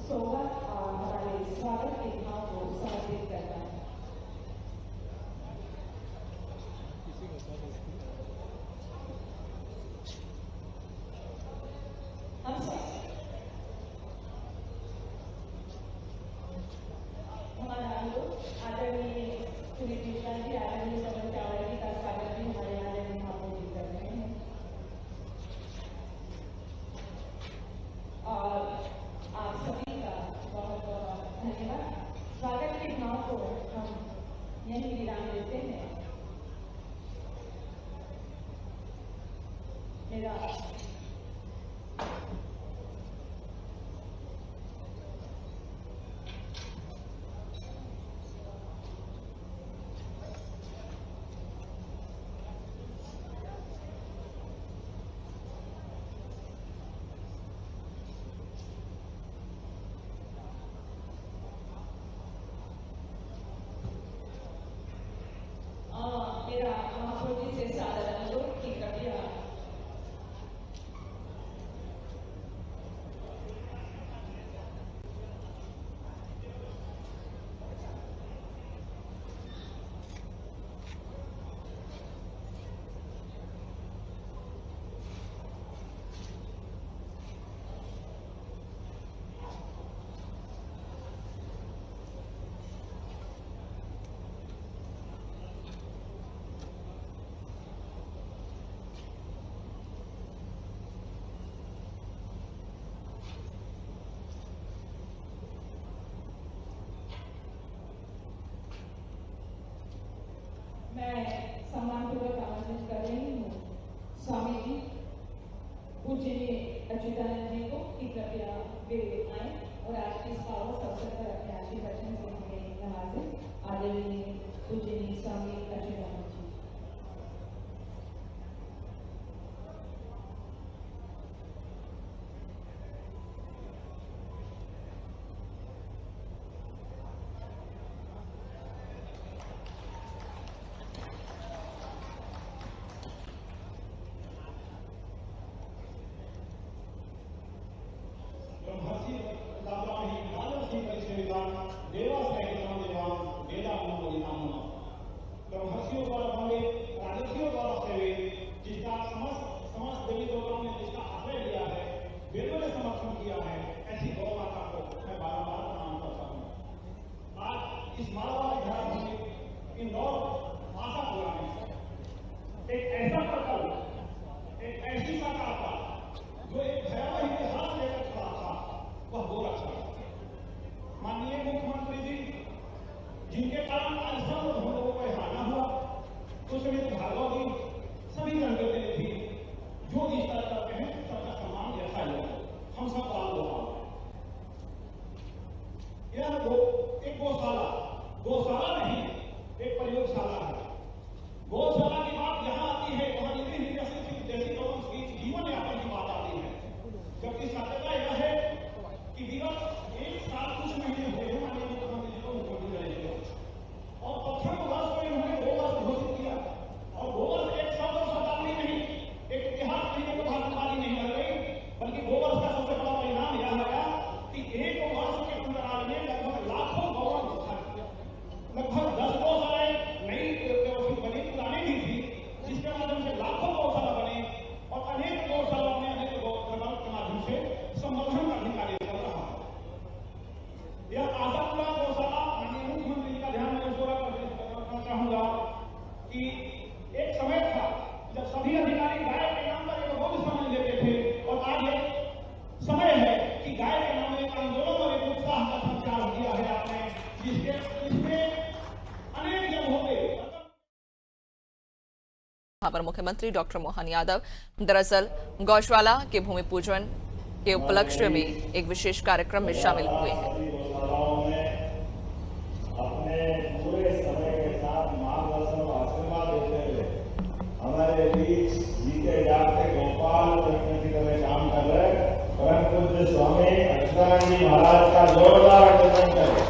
सोबत हमारे स्वागत के भाव को समर्पित करता है। हम सब हमारा आदरणीय श्री कृष्णा जी, आदरणीय समर चावला जी का स्वागत भी हमारे आदरणीय महापौर कर रहे हैं। और आप सभी का बहुत बहुत धन्यवाद। स्वागत के भाव को हम यही विराम देते हैं। मेरा महापौर जी से सादर अनुरोध की कृपया मैं सम्मानपूर्वक आमंत्रित कर रही हूँ स्वामी जी पूज्य अच्युतानंद जी को कि कृपया वे आए और आज इस पावन अवसर पर अपने आशीर्वचन से हमें नवाजें। आदरणीय पूज्य स्वामी अच्युतानंद जी। पर मुख्यमंत्री डॉक्टर मोहन यादव दरअसल गौशाला के भूमि पूजन के उपलक्ष्य में एक विशेष कार्यक्रम में शामिल हुए हैं। अपने पूरे समय के साथ मार्गदर्शन और आशीर्वाद देते हुए हमारे बीच जीते जागते गोपाल कृष्ण की तरह काम कर रहे परम पूज्य स्वामी अच्युतानंद जी महाराज का जोरदार अभिनंदन करें।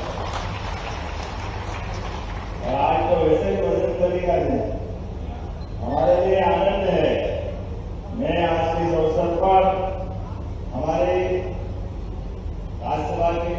और आज तो वैसे ही वजन करेगा नहीं, हमारे लिए आनंद है। मैं आज के इस अवसर पर हमारे राज्यसभा के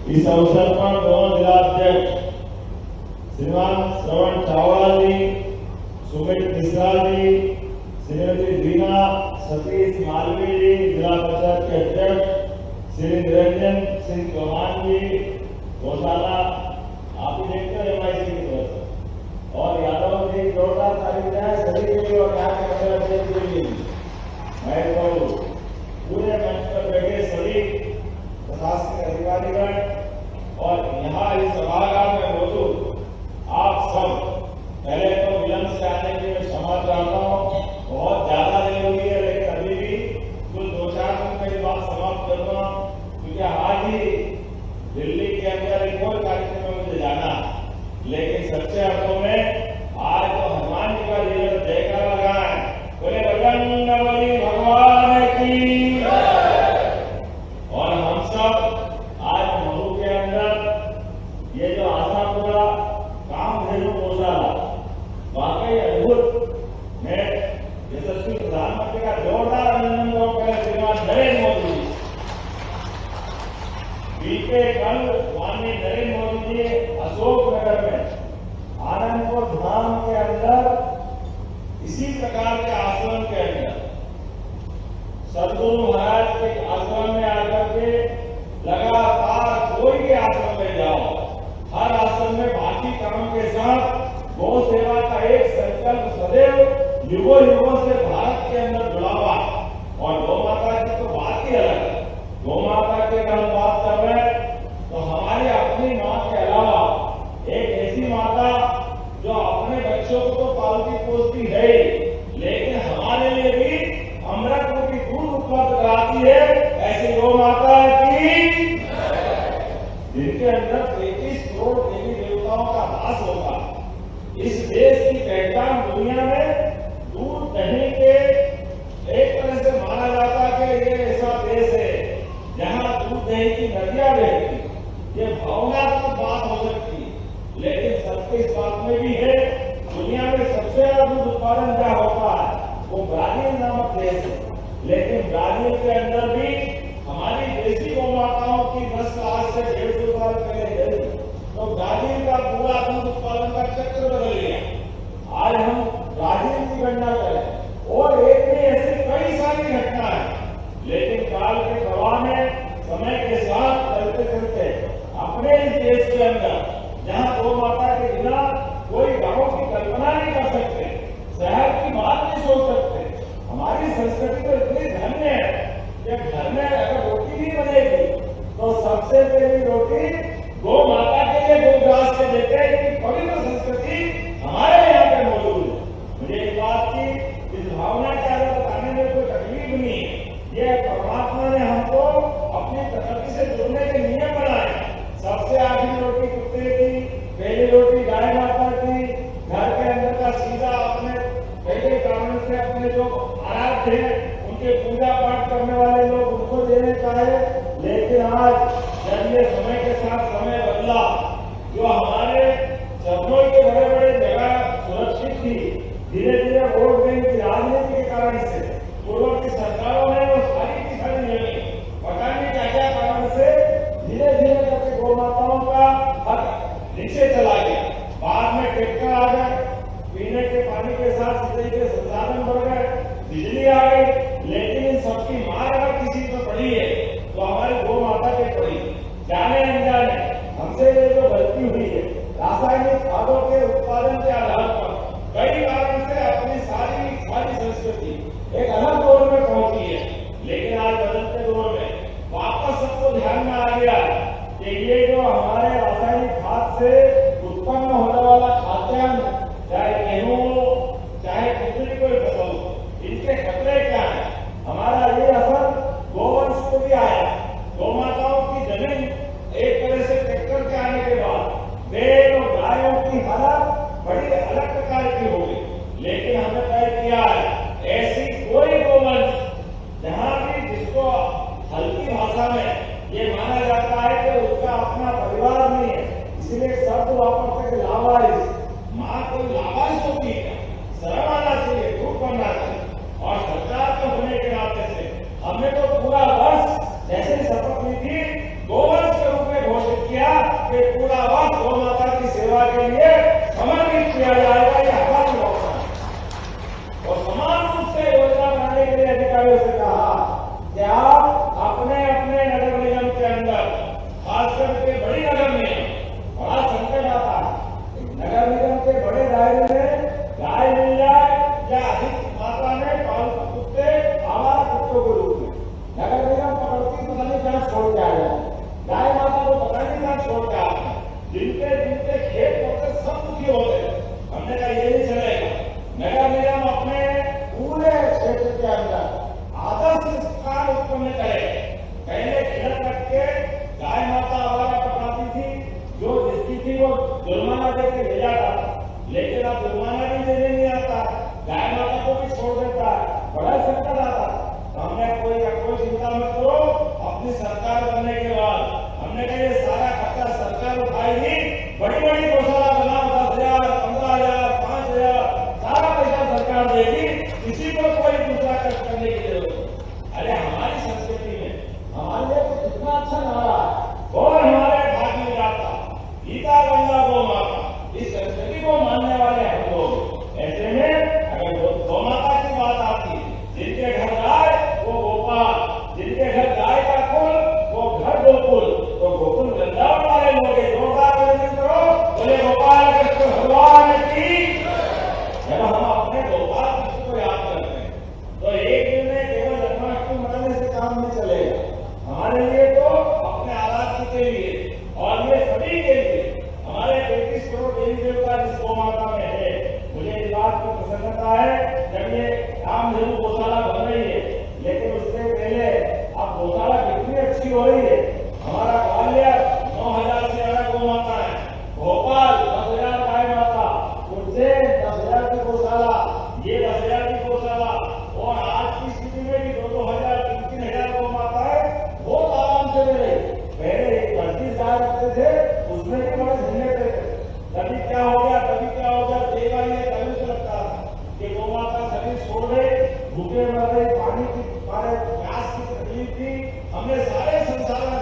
इस अवसर पर दोनों जिलाध्यक्ष श्रीमान श्रवण चावड़ा जी, सुमित मिश्रा जी, श्रीमती दीना सतीश मालवीय जी, जिला परिषद के अध्यक्ष श्री निरंजन सिंह चौहान जी, गौशाला आप ही देखते हैं MIC की तरफ से, और यादव जी जोरदार तारीफ है सभी के लिए और यहाँ के अध्यक्ष के लिए। मैं तो पूरे मंच पर बैठे सभी प्रशासनिक अधिकारीगण और यहाँ इस सभागार में मौजूद आप सब, पहले तो विलंब से आने के लिए क्षमा चाहता हूँ, बहुत ज्यादा देर हुई है, लेकिन अभी भी कुल 2-4 मिनट में बात समाप्त करूंगा, क्योंकि आज ही दिल्ली के अंदर एक और कार्यक्रम में मुझे जाना, लेकिन सच्चे अर्थों में आज तो हनुमान जी का जीवन जयकारा लगा है, बोले बजरंगबली भगवान की। और हम सब आज मऊ के अंदर ये जो आशापुरा कामधेनु गौशाला वाकई अद्भुत, मैं यशस्वी प्रधानमंत्री का जोरदार अभिनंदन करूंगा श्रीमान नरेंद्र मोदी जी। बीते कल माननीय नरेंद्र मोदी जी अशोकनगर में आनंदपुर धाम के अंदर इसी प्रकार के आश्रम के अंदर सदगुरु महाराज के आश्रम में आकर के लगातार कोई भी आश्रम में जाओ, हर आश्रम में बाकी कामों के साथ गौ सेवा का एक संकल्प सदैव युगों युगों से भारत के अंदर जुड़ा हुआ। और गौ माता की तो बात ही अलग है। गौ माता की अगर हम बात कर रहे हैं तो हमारी अपनी माँ के अलावा एक ऐसी माता जो अपने बच्चों को तो पालती पोसती है, लेकिन हमारे लिए भी अमृत रूपी दूध उपलब्ध कराती है, ऐसी गौ माता की, जिनके अंदर 33 करोड़ देवी देवताओं का वास होगा। इस देश की पहचान दुनिया में दूध दही के एक तरह से माना जाता है कि ये ऐसा देश है जहां दूध दही की नदियां बहती। ये भावनात्मक बात हो सकती है, लेकिन सत्य इस बात में भी है, दुनिया में सबसे ज्यादा दूध उत्पादन क्या होता है वो ब्राजील नामक देश है, लेकिन ब्राजील के अंदर भी हमारी देसी गौ माताओं की नस्ल आज से 150 साल पहले गई, तो ब्राजील का पूरा दूध उत्पादन का चक्र बदल गया। आज हम ब्राजील की गणना करें और एक में ऐसी कई सारी घटना है, लेकिन काल के प्रवाह में समय के साथ चलते चलते अपने इस देश के अंदर जहाँ गौ माता के बिना कोई गाँव की कल्पना नहीं कर सकते, शहर की बात नहीं सोच सकते। हमारी संस्कृति तो इतनी धन्य है कि घर में अगर रोटी भी बनेगी तो सबसे पहली रोटी गौ माता के लिए गोग्रास के देते हैं कि पवित्र संस्कृति हमारे यहाँ पे मौजूद है। मुझे एक बात की इस भावना के आगे बताने में कोई तकलीफ नहीं है, ये परमात्मा ने हमको अपनी प्रकृति से जुड़ने के नियम बनाए। सबसे आखिरी रोटी कुत्ते की, पहली रोटी गाय माता की, घर के अंदर का सीधा अपने पहले कारण से अपने जो आराध्य है उनके पूजा पाठ करने वाले लोग उनको देने का है। लेकिन आज जब ये समय के साथ समय बदला, जो हमारे चरणों के बड़े बड़े जगह सुरक्षित थी, धीरे धीरे वोट बैंक की राजनीति के कारण से पूर्ववर्ती सरकारों ने वो सारी की सारी लेनी, पता नहीं क्या क्या कारण से धीरे धीरे करके गौ माताओं का हक नीचे चला गया। बाद में ट्रैक्टर आ गए, पीने के पानी के साथ सिंचाई के संसाधन बढ़ गए, बिजली आ गई, लेकिन इन सबकी मार अगर किसी पर पड़ी है तो हमारी गौ माता पे पड़ी। जाने अनजाने हमसे ये जो गलती हुई है, रासायनिक खादों के उत्पादन के आधार पर कई कारण से अपनी सारी संस्कृति एक अलग दौर में पहुंची है। लेकिन आज बदलते दौर में वापस सबको ध्यान में आ गया कि ये जो हमारे रासायनिक खाद से उत्पन्न होने वाला खाद्यान्न, चाहे गेहूं चाहे दूसरी कोई फसल, इनके खतरे क्या है। हमारा ये असर गोवंश को भी आया। गौ माताओं की जमीन एक तरह से ट्रैक्टर के आने के बाद बैल और गायों की हालत बड़ी अलग प्रकार की हो गई। लेकिन हमने तय किया है ऐसी कोई गोवंश जहां भी जिसको हल्की भाषा में ये माना जाता है कि उसका अपना परिवार नहीं है, इसलिए शब्द के आ जाए। गाय माता को पता नहीं कहाँ छोड़ के आते, जिनके जिनके खेत होते सब दुखी होते। हमने कहा ये नहीं चलेगा, नगर निगम अपने पूरे क्षेत्र के अंदर आदर्श स्थान उत्पन्न करे। पहले खिलत रख के गाय माता आवारा पकड़ाती थी, जो जिसकी थी वो जुर्माना दे के ले जाता था, लेकिन अब जुर्माना भी देने नहीं आता, गाय माता को भी छोड़ देता है, बड़ा संकट आता। तो हमने कोई चिंता मत करो, अपनी सरकार बनने के बाद हमने कहा ये सारा खर्चा सरकार उठाएगी, बड़ी बड़ी गौशाला बनाओ, 10,000, 15,000, 5,000 सारा पैसा सरकार देगी, किसी को कोई दूसरा खर्च करने की जरूरत नहीं। अरे हमारी संस्कृति में हमारे लिए तो कितना अच्छा नारा है, कौन हमारे भाग्य में जाता, गीता गंगा गौ माता, इस संस्कृति को मानने वाले हम लोग। ऐसे में अगर गौ माता की बात आती, जिनके घर गाय वो गोपाल, जिनके घर गाय का कुल वो घर गोकुल, तो गोकुल वृंदावन वाले लोग जोरदार आयोजन करो, बोले गोपाल कृष्ण भगवान की। जब हम अपने गोपाल कृष्ण को याद करते हैं तो एक दिन में केवल जन्माष्टमी मनाने से काम नहीं चलेगा, हमारे लिए तो अपने आराध्य के लिए और ये सभी के लिए हमारे 33 करोड़ देवी देवता जिस गौ माता में है। मुझे इस बात की प्रसन्नता है जब ये रामधनु गौशाला बन रही है, लेकिन उससे पहले अब गौशाला कितनी अच्छी हो रही है। हमारा ग्वालियर 9,000 से ज्यादा गौ माता है, भोपाल 10,000 गाय माता, उज्जैन 10,000 की गौशाला, ये 10,000 की गौशाला, और आज की स्थिति में भी 2,000, 3,000 गौ माता है, बहुत आराम से रहे। पहले 32 गाय रखते थे, उसमें भी बड़े झंझट थे, कभी क्या हो गया देगा ये कभी तो लगता था कि गौ माता शरीर छोड़ गई, भूखे मर गई, पानी की प्यास की तकलीफ थी। हमने सारे संसाधन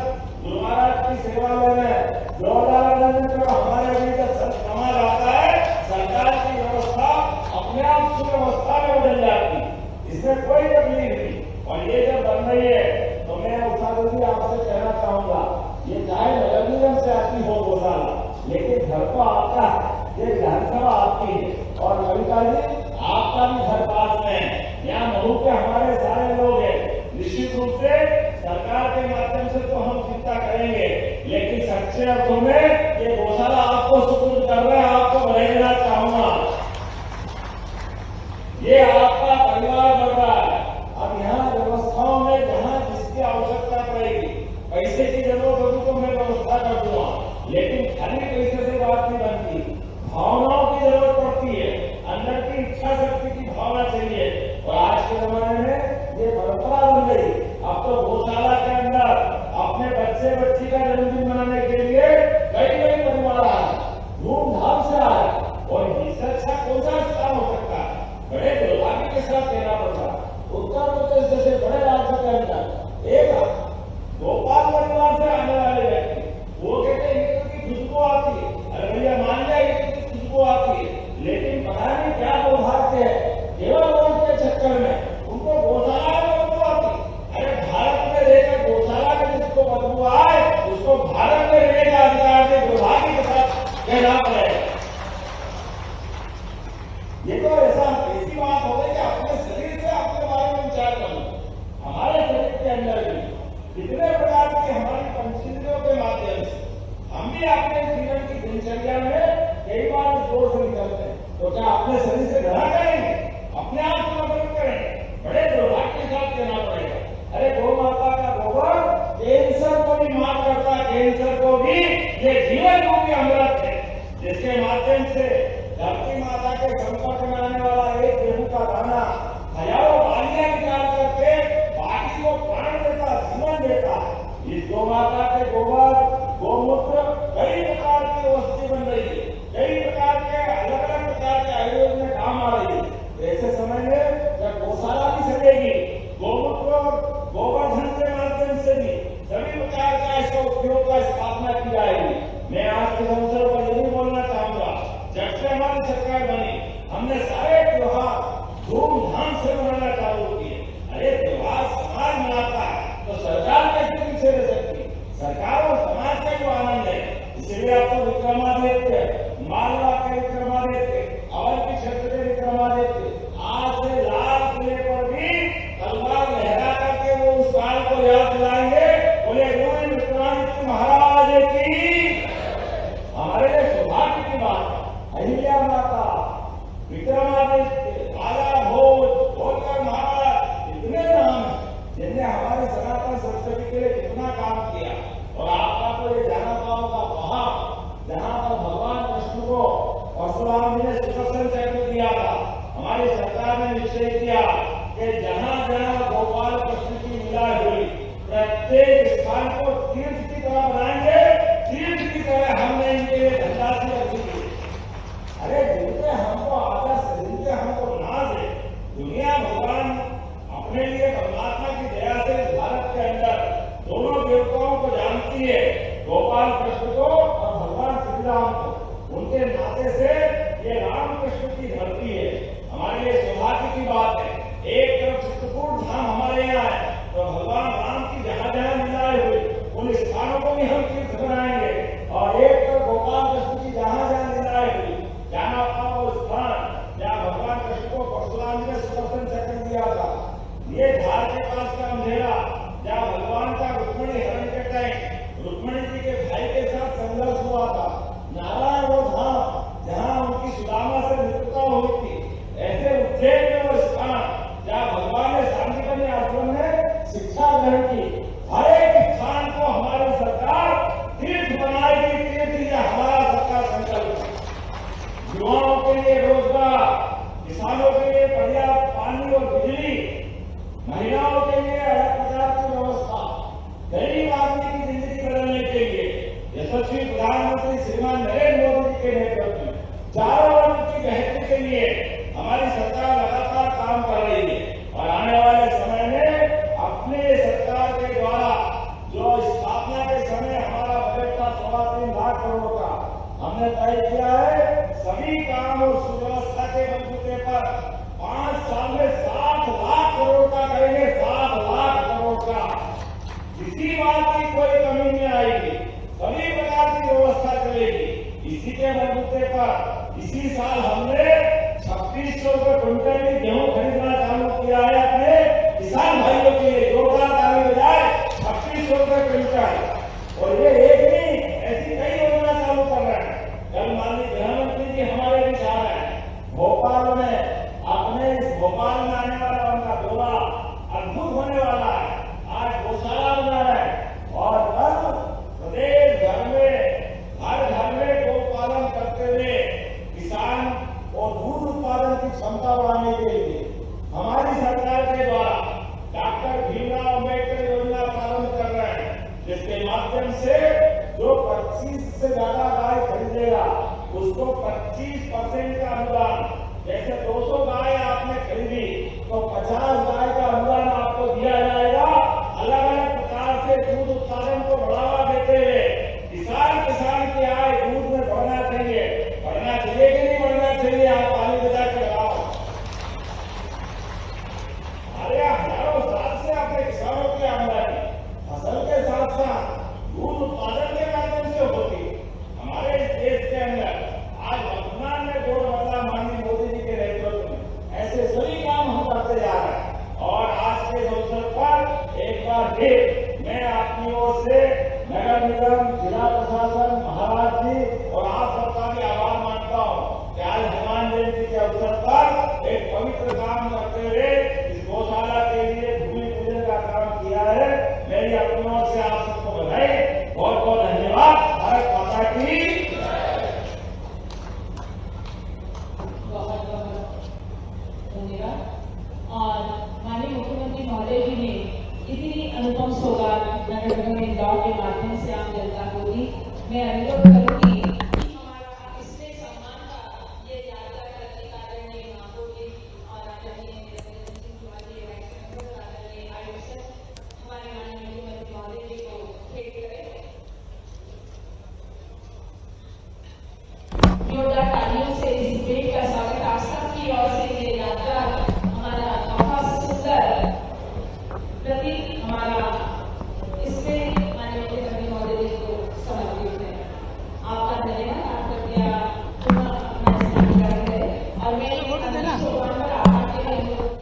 गुरु महाराज की सेवा में जोरदार आनंद करो। हमारे अभी जब समाज आता है, सरकार की व्यवस्था अपने आप सुव्यवस्था में बदल जाती, इसमें कोई तकलीफ नहीं। और ये जब बन रही है तो मैं उस्ताद जी आपसे कहना चाहूंगा, ये चाहे नगर निगम से आती हो गौशाला, लेकिन घर तो आपका है, ये विधानसभा आपकी है। और कविता जी आपका भी घर पास में है, यहाँ महू के हमारे सारे लोग हैं। निश्चित रूप से सरकार के माध्यम से तो हम चिंता करेंगे, लेकिन सच्चे अर्थों में ये गौशाला आपको सुपुर्द कर रहे हैं। आपको बधाई देना चाहूंगा, ये आपका परिवार बढ़ रहा है। अब यहाँ व्यवस्थाओं में जहाँ जिसकी आवश्यकता पड़ेगी, पैसे की जरूरत होगी तो मैं व्यवस्था कर दूंगा, लेकिन खाली पैसे से बात नहीं बनती, भावनाओं की जरूरत पड़ती है, अंदर की इच्छा शक्ति की भावना चाहिए। और आज के जमाने में ये परंपरा बन गई। अब तो गौशाला के अंदर अपने बच्चे बच्ची का जन्मदिन मनाने के लिए कई कई परिवार आए, धूमधाम से आए, और इससे अच्छा कौन सा स्थान हो सकता है। बड़े दुर्भाग्य के साथ कहना पड़ता है, उत्तर प्रदेश जैसे बड़े राज्य के अंदर एक गोपाल परिवार से आने वाले व्यक्ति वो कहते हैं कि खुशबू आती है। अरे भैया मान लिया कि खुशबू आती है, लेकिन पता नहीं क्या दुर्भाग्य है, केवल वोट के चक्कर में उनको गौशाला में बदबू आती। अरे भारत में रहकर गौशाला में जिसको बदबू आए उसको भारत में रहने का अधिकार है, दुर्भाग्य के साथ कहना पड़ेगा। ये तो ऐसी बात हो गई कि अपने शरीर से अपने बारे में विचार करो। हमारे शरीर के अंदर भी कितने प्रकार की हमारी पंचेंद्रियों के माध्यम से हम भी अपने जीवन की दिनचर्या में कई बार जोर से निकलते हैं, तो क्या अपने शरीर से घड़ा करेंगे, अपने आप को मदद करें? बड़े दुर्भाग्य के साथ कहना पड़ेगा। अरे गौ माता का गोबर कैंसर को भी मार करता है, कैंसर को भी ये जीवन रूपी अमृत है, जिसके माध्यम से धरती माता के संपर्क में आने वाला एक गेहूं का दाना हजारों बालियां निकाल करके बाकी को प्राण देता, जीवन देता है। इस गौ माता के गोबर गोमूत्र कई प्रकार की औषधि बन रही है, कई प्रकार के अलग अलग प्रकार के आयुर्वेद में काम आ रही है। ऐसे समय में जब गौशाला भी सजेगी, गोमूत्र और गोवर्धन के माध्यम से भी सभी प्रकार का इसका उपयोग का स्थापना की जाएगी। मैं आज के अवसर पर यही बोलना चाहूंगा, जब से हमारी सरकार बनी हमने सारे त्योहार धूमधाम से मनाना चालू किए। अरे त्योहार समाज मनाता है तो सरकार कैसे पीछे रह सकती? सरकार और समाज का जो आनंद है, इसीलिए आपको विक्रमादित्य, मालवा के विक्रमादित्य, अवध की क्षेत्र के विक्रमादित्य आज से लाल किले पर भी तलवार लहरा करके वो उस काल को याद दिलाएंगे। बोले समझती है गोपाल कृष्ण को और भगवान श्री राम को। उनके नाते से ये राम कृष्ण की धरती है। हमारे लिए सौभाग्य की बात है, एक तरफ चित्रकूट धाम हमारे यहाँ है, तो भगवान राम की जहाँ जहाँ लीलाएं हुई उन स्थानों को भी हम तीर्थ बनाएंगे, और एक तरफ गोपाल कृष्ण की जहाँ जहाँ लीलाएं हुई, जाना पाओ वो स्थान जहाँ भगवान कृष्ण को परशुराम ने सुदर्शन चक्र दिया था, ये धार के पास का अंधेरा जहाँ भगवान का रुक्मिणी हरण के टाइम रुक्मिणी जी के भाई के साथ संघर्ष हुआ था, नारायण वो धाम जहाँ उनकी सुदामा से मित्रता हुई थी, ऐसे उज्जैन में वो स्थान जहाँ भगवान ने सांदीपनि आश्रम में शिक्षा ग्रहण की। हर एक स्थान को हमारी सरकार तीर्थ बनाएगी, तीर्थ ये हमारा सबका संकल्प है। युवाओं के लिए रोजगार, किसानों के लिए पर्याप्त पानी और बिजली, महिलाओं के लिए अलग प्रकार की व्यवस्था, गरीब आदमी की जिंदगी बदलने के लिए यशस्वी प्रधानमंत्री श्रीमान नरेंद्र मोदी जी के नेतृत्व में चारों वर्ग की बेहतरी के लिए हमारी सरकार लगातार काम कर रही है, और आने वाले समय में अपने सरकार के द्वारा जो स्थापना के समय हमारा बजट था 3.25 लाख करोड़ का, हमने तय किया है सभी काम और सुव्यवस्था के बलबूते पर 5 साल में 7 लाख करोड़ का करेंगे, 7 लाख करोड़ का। किसी बात की कोई कमी नहीं आएगी, सभी प्रकार की व्यवस्था चलेगी। इसी के बलबूते पर इसी साल हमने 3600 रुपये क्विंटल की गेहूं खरीदना चालू किया है अपने किसान भाइयों के लिए। जोरदार ताली बजाए, 3600 रुपये क्विंटल। और ये एक नहीं, ऐसी कई योजना चालू कर रहे हैं। कल माननीय गृहमंत्री जी हमारे बीच आ रहे हैं भोपाल में, अपने इस भोपाल में आने वाला उनका दौरा अद्भुत होने वाला है। आज गौशाला बना रहे हैं, और कल प्रदेश भर में हर घर में गौ पालन करते हुए किसान और दूध उत्पादन की क्षमता बढ़ाने के लिए हमारी सरकार के द्वारा डॉक्टर भीमराव अम्बेडकर योजना प्रारंभ कर रहे हैं, जिसके माध्यम से जो 25 से ज्यादा गाय खरीदेगा उसको 25% का अनुदान, जैसे 200 गाय आपने खरीदी तो 50 गाय का अनुदान आपको दिया जाएगा। अलग अलग प्रकार से दूध उत्पादन को बढ़ावा देते हुए किसान की आय दूध में बढ़ना चाहिए। बढ़ना चाहिए कि नहीं बढ़ना चाहिए? आप ताली बजा के लगाओ। अरे हजारों साल से अपने किसानों की आमदनी फसल के साथ साथ दूध उत्पादन के माध्यम से होती है। हमारे इस देश के अंदर आज वर्तमान में दौर बदला माननीय मोदी जी के नेतृत्व में, ऐसे सभी काम हम करते जा रहे हैं। और आज के अवसर पर एक बार फिर मैं अपनी ओर से नगर निगम, जिला प्रशासन, महाराज जी और आप सबका भी आभार मानता हूँ कि आज हनुमान जयंती के अवसर पर एक पवित्र काम करते हुए इस गौशाला के लिए भूमि पूजन का काम किया है। मेरी अपनी ओर से आप सबको बधाई, बहुत बहुत धन्यवाद। भारत माता की बहुत बहुत धन्यवाद। और माननीय मुख्यमंत्री महोदय जी ने इतनी अनुपम सौगात नगर निगम इंदौर के माध्यम से आम जनता को दी। मैं अनुरोध करूंगी कि हमारा इसमें सम्मान का ये यात्रा करने का आदरणीय महापौर और आदरणीय आयुक्त हमारे माननीय मुख्यमंत्री महोदय जी को भेंट करें। जोरदार तालियों से इस भेंट का स्वागत आप सबकी ओर से ये यात्रा हमारा बहुत सुंदर प्रतीक हमारा इसमें माननीय मुख्यमंत्री महोदय जी को समर्पित है। आपका धन्यवाद। आप कृपया पुनः अपना स्थान ग्रहण करें और मैं सोपान पर आपके लिए अनुरोध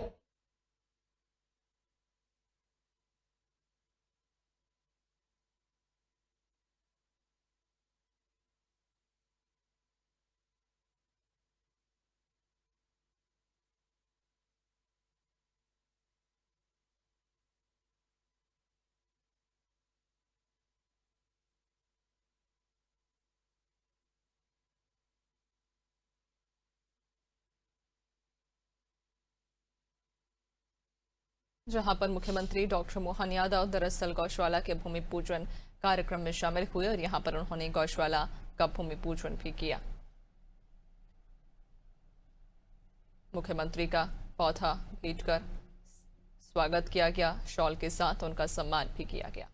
जहां पर मुख्यमंत्री डॉक्टर मोहन यादव दरअसल गौशाला के भूमि पूजन कार्यक्रम में शामिल हुए और यहां पर उन्होंने गौशाला का भूमि पूजन भी किया। मुख्यमंत्री का पौधा भेंट कर स्वागत किया गया, शॉल के साथ उनका सम्मान भी किया गया।